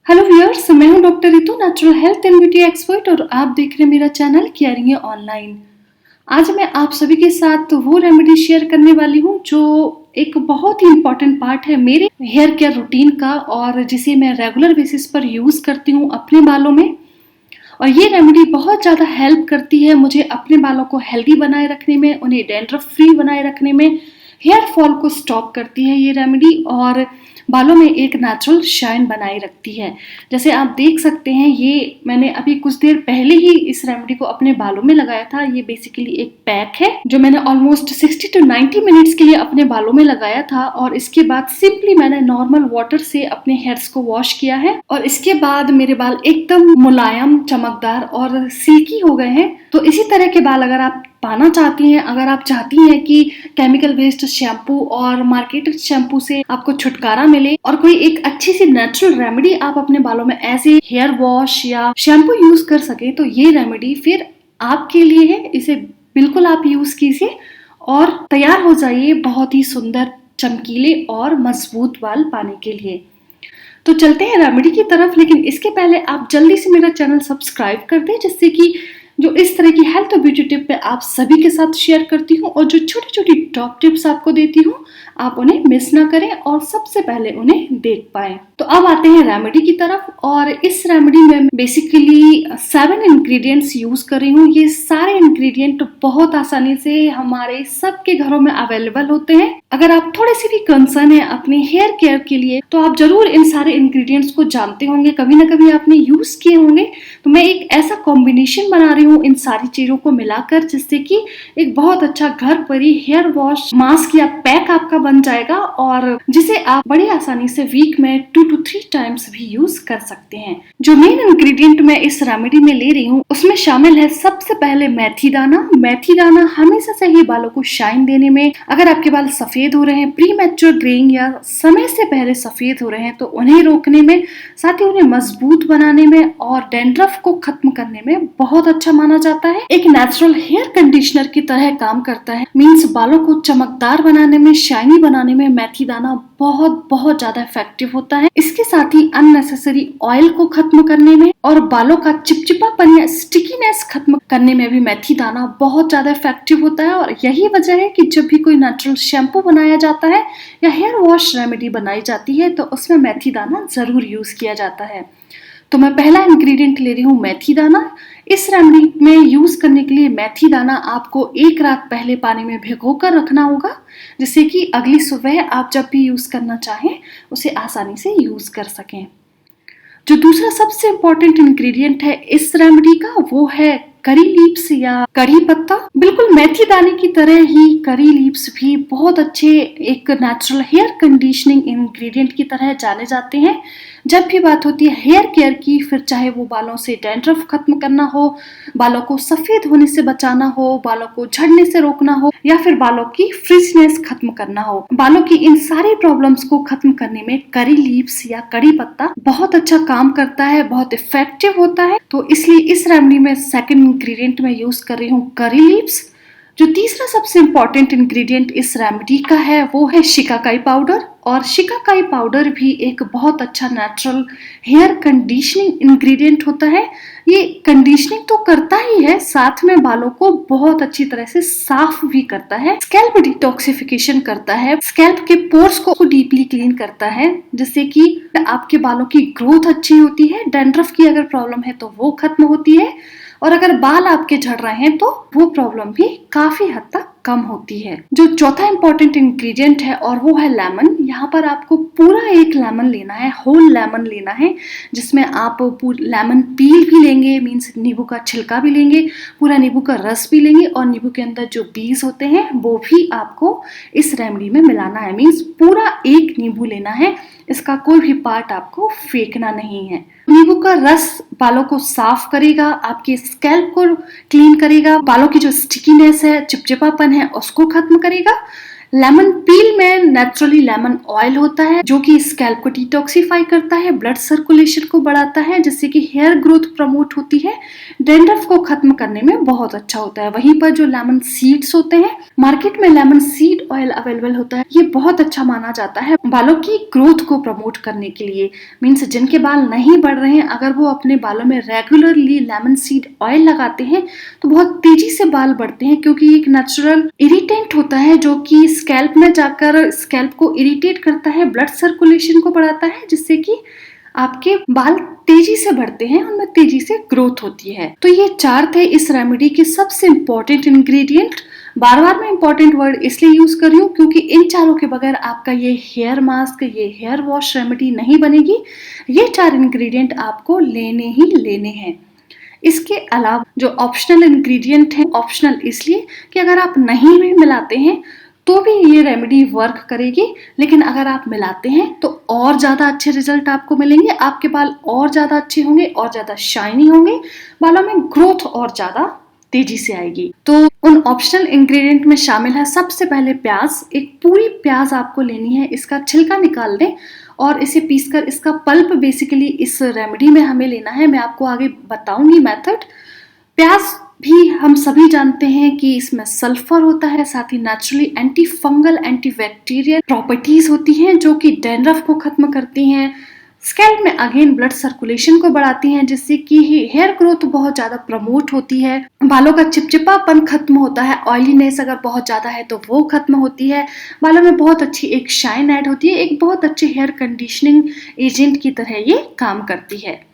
Hello viewers, मैं हूं doctor Ritu, natural health and beauty expert और आप देख रहे हैं मेरा चैनल केयरिंग ऑनलाइन। आज मैं आप सभी के साथ वो रेमेडी शेयर करने वाली हूं जो एक बहुत ही इम्पॉर्टेंट पार्ट है मेरे हेयर केयर रूटीन का और जिसे मैं रेगुलर बेसिस पर यूज करती हूं अपने बालों में। और ये रेमेडी बहुत ज़्यादा हेल्प करती है मुझे अपने बालों को हेल्दी बनाए रखने में, उन्हें डैंड्रफ फ्री बनाए रखने में, हेयर फॉल को स्टॉप करती है ये रेमेडी और बालों में एक नेचुरल शाइन बनाए रखती है। जैसे आप देख सकते हैं, ये मैंने अभी कुछ देर पहले ही इस रेमेडी को अपने बालों में लगाया था। ये बेसिकली एक पैक है जो मैंने ऑलमोस्ट 60 to 90 मिनट्स के लिए अपने बालों में लगाया था और इसके बाद सिंपली मैंने नॉर्मल वाटर से अपने हेयर्स को वॉश किया है और इसके बाद मेरे बाल एकदम मुलायम, चमकदार और सिल्की हो गए हैं। तो इसी तरह के बाल अगर आप पाना चाहती हैं, अगर आप चाहती हैं कि केमिकल बेस्ड शैम्पू और मार्केटेड शैम्पू से आपको छुटकारा मिले और कोई एक अच्छी सी नेचुरल रेमेडी आप अपने बालों में एज ए हेयर वॉश या शैम्पू यूज कर सके, तो ये रेमेडी फिर आपके लिए है। इसे बिल्कुल आप यूज कीजिए और तैयार हो जाइए बहुत ही सुंदर, चमकीले और मजबूत बाल पाने के लिए। तो चलते हैं रेमेडी की तरफ, लेकिन इसके पहले आप जल्दी से मेरा चैनल सब्सक्राइब कर दें जिससे कि जो इस तरह की हेल्थ और ब्यूटी टिप मैं आप सभी के साथ शेयर करती हूँ और जो छोटी छोटी टॉप टिप्स आपको देती हूँ आप उन्हें मिस ना करें और सबसे पहले उन्हें देख पाएं। तो अब आते हैं रेमेडी की तरफ और इस रेमेडी में बेसिकली 7 इंग्रेडिएंट्स यूज कर रही हूँ। ये सारे इंग्रेडिएंट बहुत आसानी से हमारे सबके घरों में अवेलेबल होते हैं। अगर आप थोड़े से भी कंसर्न है अपने हेयर केयर के लिए तो आप जरूर इन सारे इंग्रेडिएंट्स को जानते होंगे, कभी ना कभी आपने यूज किए होंगे। तो मैं एक ऐसा कॉम्बिनेशन बना रही हूँ इन सारी चीजों को मिलाकर जिससे कि एक बहुत अच्छा घर पर ही हेयर वॉश मास्क या पैक आपका बन जाएगा और जिसे आप बड़ी आसानी से वीक में 2 to 3 टाइम्स भी यूज कर सकते हैं। जो मेन इंग्रेडिएंट मैं इस रेमेडी में ले रही हूँ उसमें शामिल है सबसे पहले मेथी दाना। मेथी दाना हमेशा से ही बालों को शाइन देने में, अगर आपके बाल सफेद हो रहे हैं, प्री मैच्योर ग्रेइंग या समय से पहले सफेद हो रहे हैं तो उन्हें रोकने में, साथ ही उन्हें मजबूत बनाने में और डैंड्रफ को खत्म करने में बहुत अच्छा माना जाता है। एक नेचुरल हेयर कंडीशनर की तरह काम करता है। मींस बालों को चमकदार बनाने में, शाइनी बनाने में मेथी दाना बहुत ज्यादा इफेक्टिव होता है। इसके साथ ही अननेसेसरी ऑयल को खत्म करने में और बालों का चिपचिपापन या स्टिकीनेस खत्म करने में भी मेथी दाना बहुत ज्यादा इफेक्टिव होता है। और यही वजह है कि जब भी कोई नेचुरल शैम्पू बनाया जाता है या हेयर वॉश रेमेडी बनाई जाती है तो उसमें मेथी दाना जरूर यूज किया जाता है। तो मैं पहला इंग्रेडिएंट ले रही हूँ मेथी दाना। इस रेमेडी में यूज करने के लिए मेथी दाना आपको एक रात पहले पानी में भिगोकर रखना होगा जिससे कि अगली सुबह आप जब भी यूज करना चाहें उसे आसानी से यूज कर सकें। जो दूसरा सबसे इम्पोर्टेंट इंग्रेडिएंट है इस रेमेडी का वो है करी लीव्स या करी पत्ता। बिल्कुल मेथी दाने की तरह ही करी लीव्स भी बहुत अच्छे एक नेचुरल हेयर कंडीशनिंग इंग्रेडिएंट की तरह जाने जाते हैं। जब भी बात होती है हेयर केयर की, फिर चाहे वो बालों से डैंड्रफ खत्म करना हो, बालों को सफेद होने से बचाना हो, बालों को झड़ने से रोकना हो या फिर बालों की फ्रिजनेस खत्म करना हो, बालों की इन सारी प्रॉब्लम्स को खत्म करने में करी लीव्स या करी पत्ता बहुत अच्छा काम करता है, बहुत इफेक्टिव होता है। तो इसलिए इस रेमेडी में सेकंड इंग्रेडिएंट में यूज कर रही हूँ करी लीव्स। जो तीसरा सबसे इम्पोर्टेंट इंग्रेडिएंट इस रेमेडी का है वो है शिकाकाई पाउडर। और शिकाकाई पाउडर भी एक बहुत अच्छा नेचुरल हेयर कंडीशनिंग इंग्रेडिएंट होता है। ये कंडीशनिंग तो करता ही है, साथ में बालों को बहुत अच्छी तरह से साफ भी करता है, स्कैल्प डिटॉक्सिफिकेशन करता है, स्कैल्प के पोर्स को डीपली क्लीन करता है जिससे कि आपके बालों की ग्रोथ अच्छी होती है। डैंड्रफ की अगर प्रॉब्लम है तो वो खत्म होती है और अगर बाल आपके झड़ रहे हैं तो वो प्रॉब्लम भी काफी हद तक कम होती है। जो चौथा इंपॉर्टेंट इंग्रेडिएंट है और वो है लेमन। यहाँ पर आपको पूरा एक लेमन लेना है, होल लेमन लेना है जिसमें आप लेमन पील भी लेंगे, मीन्स नींबू का छिलका भी लेंगे, पूरा नींबू का रस भी लेंगे और नींबू के अंदर जो बीज होते हैं वो भी आपको इस रेमेडी में मिलाना है। मीन्स पूरा एक नींबू लेना है, इसका कोई भी पार्ट आपको फेंकना नहीं है। नींबू का रस बालों को साफ करेगा, आपके स्कैल्प को क्लीन करेगा, बालों की जो स्टिकीनेस है, चिपचिपापन है उसको खत्म करेगा। लेमन पील में नेचुरली लेमन ऑयल होता है जो कि स्कैल्प को डिटॉक्सिफाई करता है, ब्लड सर्कुलेशन को बढ़ाता है, जिससे कि हेयर ग्रोथ प्रमोट होती है, डैंड्रफ को खत्म करने में बहुत अच्छा होता है। वहीं पर जो लेमन सीड्स होते हैं, मार्केट में लेमन सीड ऑयल अवेलेबल होता है, ये बहुत अच्छा माना जाता है बालों की ग्रोथ को प्रमोट करने के लिए। मीन्स जिनके बाल नहीं बढ़ रहे हैं, अगर वो अपने बालों में रेगुलरली लेमन सीड ऑयल लगाते हैं तो बहुत तेजी से बाल बढ़ते हैं, क्योंकि एक नेचुरल इरिटेंट होता है जो कि स्कैल्प में जाकर स्कैल्प को इरिटेट करता है, ब्लड सर्कुलेशन को बढ़ाता है, जिससे कि आपके बाल तेजी से बढ़ते हैं, उनमें तेजी से ग्रोथ होती है। तो ये 4 थे इस रेमेडी के सबसे इंपॉर्टेंट इंग्रेडिएंट। बार बार मैं इंपॉर्टेंट वर्ड इसलिए यूज कर रही हूँ क्योंकि इन चारों के बगैर आपका ये हेयर मास्क, ये हेयर वॉश रेमेडी नहीं बनेगी। ये 4 इंग्रेडिएंट आपको लेने ही लेने हैं। इसके अलावा जो ऑप्शनल इंग्रेडिएंट हैं, ऑप्शनल इसलिए कि अगर आप नहीं भी मिलाते हैं तो भी ये रेमेडी वर्क करेगी, लेकिन अगर आप मिलाते हैं तो और ज्यादा अच्छे रिजल्ट आपको मिलेंगे, आपके बाल और ज्यादा अच्छे होंगे, और ज्यादा शाइनी होंगे, बालों में ग्रोथ और ज्यादा तेजी से आएगी। तो उन ऑप्शनल इंग्रेडिएंट में शामिल है सबसे पहले प्याज। एक पूरी प्याज आपको लेनी है, इसका छिलका निकाल दें और इसे पीसकर इसका पल्प बेसिकली इस रेमेडी में हमें लेना है। मैं आपको आगे बताऊंगी मेथड। प्याज भी हम सभी जानते हैं कि इसमें सल्फर होता है, साथ ही naturally anti fungal, anti bacterial properties होती हैं जो कि डैंड्रफ को खत्म करती हैं, स्कैल्प में अगेन ब्लड सर्कुलेशन को बढ़ाती हैं, जिससे कि हेयर ग्रोथ बहुत ज्यादा प्रमोट होती है, बालों का चिपचिपापन खत्म होता है, ऑयलीनेस अगर बहुत ज्यादा है तो वो खत्म होती है, बालों में बहुत अच्छी एक शाइन ऐड होती है, एक बहुत अच्छे हेयर कंडीशनिंग एजेंट की तरह ये काम करती है।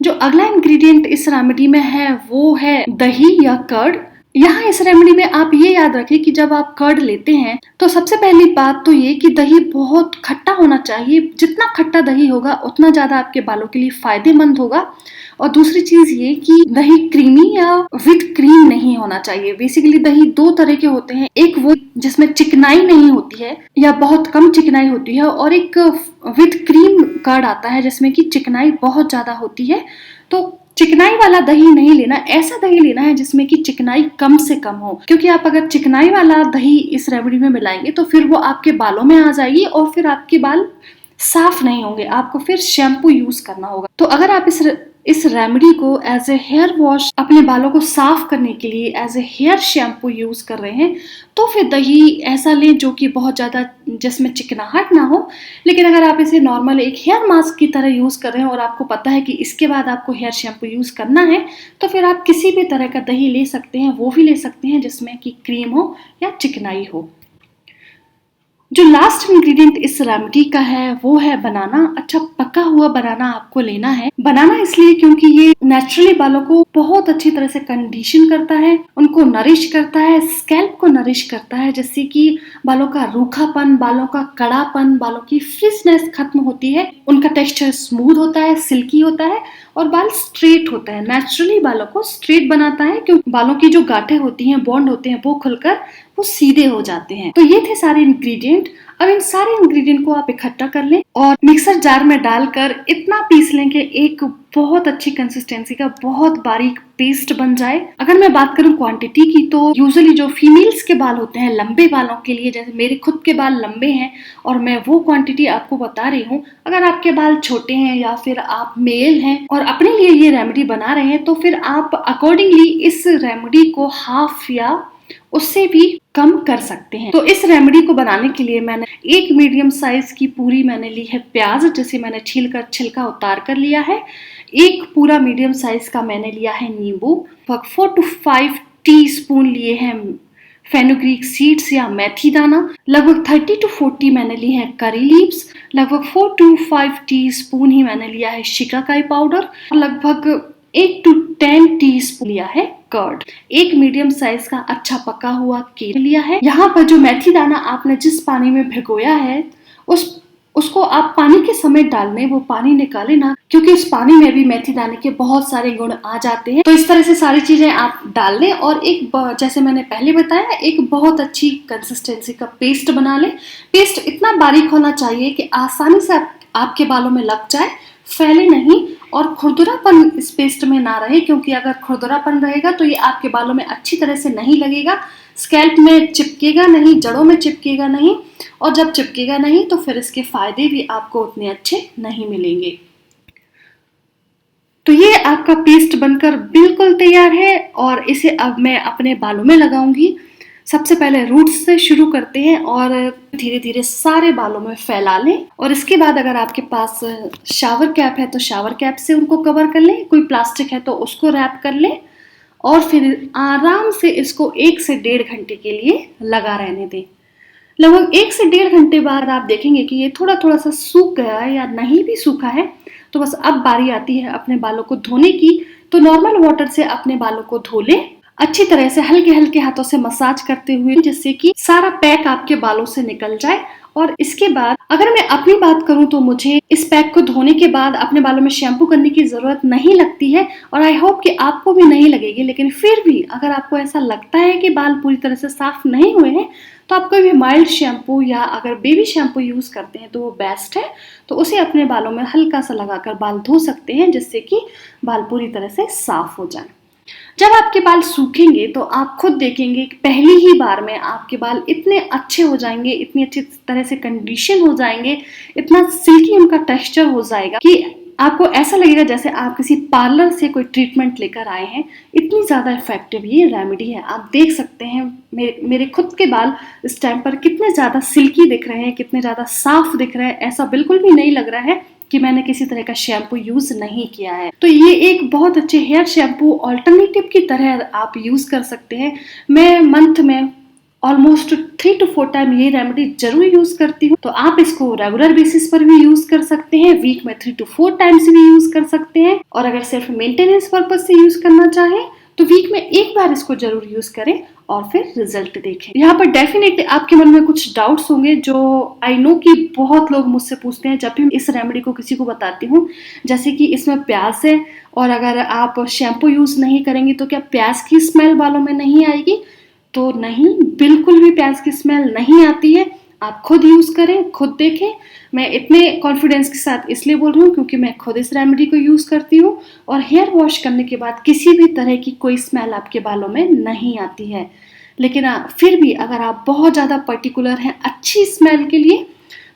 जो अगला इंग्रेडिएंट इस रेमेडी में है वो है दही या कर्ड। यहाँ इस रेमेडी में आप ये याद रखें कि जब आप कर्ड लेते हैं तो सबसे पहली बात तो ये कि दही बहुत खट्टा होना चाहिए। जितना खट्टा दही होगा उतना ज्यादा आपके बालों के लिए फायदेमंद होगा। और दूसरी चीज ये कि दही क्रीमी या विद क्रीम नहीं होना चाहिए। बेसिकली दही 2 तरह के होते हैं, एक वो जिसमें चिकनाई नहीं होती है या बहुत कम चिकनाई होती है, और एक विद क्रीम कर्ड आता है जिसमें कि चिकनाई बहुत ज्यादा होती है। तो चिकनाई वाला दही नहीं लेना, ऐसा दही लेना है जिसमें कि चिकनाई कम से कम हो, क्योंकि आप अगर चिकनाई वाला दही इस रेमेडी में मिलाएंगे तो फिर वो आपके बालों में आ जाएगी और फिर आपके बाल साफ नहीं होंगे, आपको फिर शैम्पू यूज करना होगा। तो अगर आप इस रेमेडी को एज ए हेयर वॉश अपने बालों को साफ करने के लिए as a hair shampoo use कर रहे हैं तो फिर दही ऐसा लें जो कि बहुत ज्यादा जिसमें चिकनाहट ना हो। लेकिन अगर आप इसे नॉर्मल एक हेयर मास्क की तरह यूज कर रहे हैं और आपको पता है कि इसके बाद आपको हेयर शैम्पू यूज करना है तो फिर आप किसी भी तरह का दही ले सकते हैं, वो भी ले सकते हैं जिसमें कि क्रीम हो या चिकनाई हो। जो लास्ट इंग्रेडिएंट इस रेमेडी का है वो है बनाना। अच्छा पका हुआ बनाना आपको लेना है। बनाना इसलिए क्योंकि ये नेचुरली बालों को बहुत अच्छी तरह से कंडीशन करता है, उनको नरिश करता है, स्कैल्प को नरिश करता है, जिससे कि बालों का रूखापन, बालों का कड़ापन, बालों की फ्रिजनेस खत्म होती है, उनका टेक्सचर स्मूथ होता है, सिल्की होता है और बाल स्ट्रेट होता है। नेचुरली बालों को स्ट्रेट बनाता है क्योंकि बालों की जो गांठें होती हैं, बॉन्ड होते हैं, वो खुलकर वो सीधे हो जाते हैं। तो ये थे सारे इंग्रेडिएंट। अब इन सारे इंग्रेडिएंट को आप इकट्ठा कर लें और मिक्सर जार में डालकर इतना पीस लें कि एक बहुत अच्छी कंसिस्टेंसी का बहुत बारीक पेस्ट बन जाए। अगर मैं बात करूं क्वांटिटी की तो यूजुअली जो फीमेल्स के बाल होते हैं लंबे बालों के लिए, जैसे मेरे खुद के बाल लंबे हैं और मैं वो क्वांटिटी आपको बता रही हूँ। अगर आपके बाल छोटे हैं या फिर आप मेल हैं और अपने लिए ये रेमेडी बना रहे हैं तो फिर आप अकॉर्डिंगली इस रेमेडी को हाफ या उससे भी कम कर सकते हैं। तो इस रेमेडी को बनाने के लिए मैंने एक मीडियम साइज की पूरी मैंने ली है प्याज, जिसे मैंने छील कर छिलका उतार कर लिया है। एक पूरा मीडियम साइज का मैंने लिया है नींबू। 4 to 5 टीस्पून लिए हैं फेनुग्रीक सीड्स या मेथी दाना। लगभग 30 to 40 मैंने ली है करी लीव्स। लगभग 4 to 5 टीस्पून ही मैंने लिया है शिकाकाई पाउडर। लगभग 8 to 10 टीस्पून लिया है कर्ड। एक मीडियम साइज का अच्छा पका हुआ केक लिया है। यहाँ पर जो मेथी दाना आपने जिस पानी में भिगोया है उसको आप पानी के समय डालने, वो पानी निकाले ना, क्योंकि इस पानी में भी मेथी दाने के बहुत सारे गुण आ जाते हैं। तो इस तरह से सारी चीजें आप डाल लें और एक, जैसे मैंने पहले बताया, एक बहुत अच्छी कंसिस्टेंसी का पेस्ट बना लें। पेस्ट इतना बारीक होना चाहिए कि आसानी से आपके बालों में लग जाए, फैले नहीं और खुरदुरापन इस पेस्ट में ना रहे, क्योंकि अगर खुरदुरापन रहेगा तो ये आपके बालों में अच्छी तरह से नहीं लगेगा, स्कैल्प में चिपकेगा नहीं, जड़ों में चिपकेगा नहीं, और जब चिपकेगा नहीं तो फिर इसके फायदे भी आपको उतने अच्छे नहीं मिलेंगे। तो ये आपका पेस्ट बनकर बिल्कुल तैयार है और इसे अब मैं अपने बालों में लगाऊंगी। सबसे पहले रूट्स से शुरू करते हैं और धीरे धीरे सारे बालों में फैला लें, और इसके बाद अगर आपके पास शावर कैप है तो शावर कैप से उनको कवर कर लें, कोई प्लास्टिक है तो उसको रैप कर लें, और फिर आराम से इसको 1 से 1.5 घंटे के लिए लगा रहने दें। लगभग 1 से 1.5 घंटे बाद आप देखेंगे कि ये थोड़ा थोड़ा सा सूख गया है या नहीं भी सूखा है, तो बस अब बारी आती है अपने बालों को धोने की। तो नॉर्मल वाटर से अपने बालों को धो लें, अच्छी तरह से हल्के हल्के हाथों से मसाज करते हुए, जिससे कि सारा पैक आपके बालों से निकल जाए। और इसके बाद अगर मैं अपनी बात करूं तो मुझे इस पैक को धोने के बाद अपने बालों में शैम्पू करने की जरूरत नहीं लगती है, और आई होप कि आपको भी नहीं लगेगी। लेकिन फिर भी अगर आपको ऐसा लगता है कि बाल पूरी तरह से साफ नहीं हुए हैं तो आप कोई भी माइल्ड शैम्पू या अगर बेबी शैम्पू यूज करते हैं तो वो बेस्ट है, तो उसे अपने बालों में हल्का सा लगाकर बाल धो सकते हैं, जिससे कि बाल पूरी तरह से साफ हो जाए। जब आपके बाल सूखेंगे तो आप खुद देखेंगे कि पहली ही बार में आपके बाल इतने अच्छे हो जाएंगे, इतनी अच्छी तरह से कंडीशन हो जाएंगे, इतना सिल्की उनका टेक्सचर हो जाएगा कि आपको ऐसा लगेगा जैसे आप किसी पार्लर से कोई ट्रीटमेंट लेकर आए हैं। इतनी ज़्यादा इफेक्टिव ये रेमेडी है। आप देख सकते हैं मेरे खुद के बाल इस टाइम पर कितने ज़्यादा सिल्की दिख रहे हैं, कितने ज़्यादा साफ दिख रहे हैं। ऐसा बिल्कुल भी नहीं लग रहा है कि मैंने किसी तरह का शैम्पू यूज नहीं किया है। तो ये एक बहुत अच्छे हेयर शैम्पू ऑल्टरनेटिव की तरह आप यूज कर सकते हैं। मैं मंथ में ऑलमोस्ट 3 to 4 टाइम ये रेमेडी जरूर यूज करती हूँ, तो आप इसको रेगुलर बेसिस पर भी यूज कर सकते हैं, वीक में 3 to 4 टाइम्स भी यूज कर सकते हैं, और अगर सिर्फ मेंटेनेंस पर्पज से यूज करना चाहें तो वीक में एक बार इसको जरूर यूज करें और फिर रिजल्ट देखें। यहाँ पर डेफिनेटली आपके मन में कुछ डाउट्स होंगे जो आई नो कि बहुत लोग मुझसे पूछते हैं जब भी इस रेमेडी को किसी को बताती हूँ, जैसे कि इसमें प्याज है और अगर आप शैम्पू यूज नहीं करेंगे तो क्या प्याज की स्मेल बालों में नहीं आएगी? तो नहीं, बिल्कुल भी प्याज की स्मेल नहीं आती है। आप खुद यूज करें, खुद देखें। मैं इतने कॉन्फिडेंस के साथ इसलिए बोल रही हूँ क्योंकि मैं खुद इस रेमेडी को यूज करती हूँ, और हेयर वॉश करने के बाद किसी भी तरह की कोई स्मेल आपके बालों में नहीं आती है। लेकिन फिर भी अगर आप बहुत ज़्यादा पर्टिकुलर हैं अच्छी स्मेल के लिए,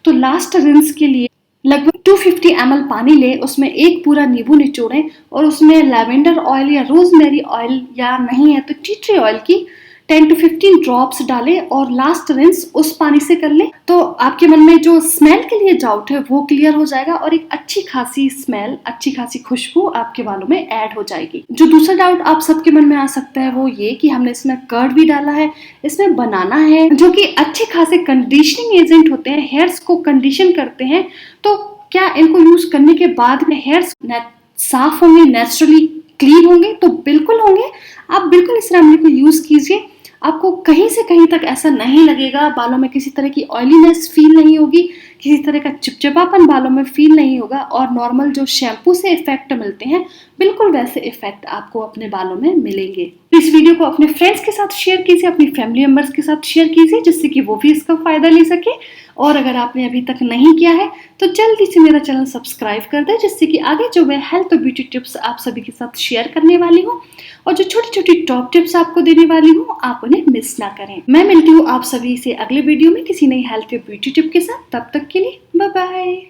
तो लास्ट रिंस के लिए लगभग 250 ml पानी लें, उसमें एक पूरा नींबू निचोड़ें और उसमें लैवेंडर ऑयल या रोजमेरी ऑयल या नहीं है तो टी ट्री ऑयल की 10 to 15 ड्रॉप्स डालें और लास्ट रिंस उस पानी से कर लें। तो आपके मन में जो स्मेल के लिए डाउट है वो क्लियर हो जाएगा और एक अच्छी खासी स्मेल, अच्छी खासी खुशबू आपके बालों में ऐड हो जाएगी। जो दूसरा डाउट आप सबके मन में आ सकता है वो ये कि हमने इसमें कर्ड भी डाला है, इसमें बनाना है, जो कि अच्छे खासे कंडीशनिंग एजेंट होते हैं, हेयर्स को कंडीशन करते हैं, तो क्या इनको यूज करने के बाद में हेयर्स साफ होंगे, नेचुरली क्लीन होंगे? तो बिल्कुल होंगे। आप बिल्कुल इस रेमेडी को यूज कीजिए, आपको कहीं से कहीं तक ऐसा नहीं लगेगा, बालों में किसी तरह की ऑयलीनेस फील नहीं होगी, किसी तरह का चिपचिपापन बालों में फील नहीं होगा, और नॉर्मल जो शैम्पू से इफेक्ट मिलते हैं बिल्कुल वैसे इफेक्ट आपको अपने बालों में मिलेंगे। इस वीडियो को अपने फ्रेंड्स के साथ शेयर कीजिए, अपनी फैमिली मेंबर्स के साथ शेयर कीजिए, जिससे कि वो भी इसका फायदा ले सके। और अगर आपने अभी तक नहीं किया है तो जल्दी से मेरा चैनल सब्सक्राइब कर दें, जिससे कि आगे जो मैं हेल्थ और ब्यूटी टिप्स आप सभी के साथ शेयर करने वाली हूँ और जो छोटी छोटी टॉप टिप्स आपको देने वाली हूँ आप उन्हें मिस ना करें। मैं मिलती हूँ आप सभी से अगले वीडियो में किसी नई हेल्थ और ब्यूटी टिप के साथ। तब तक के लिए बाय बाय।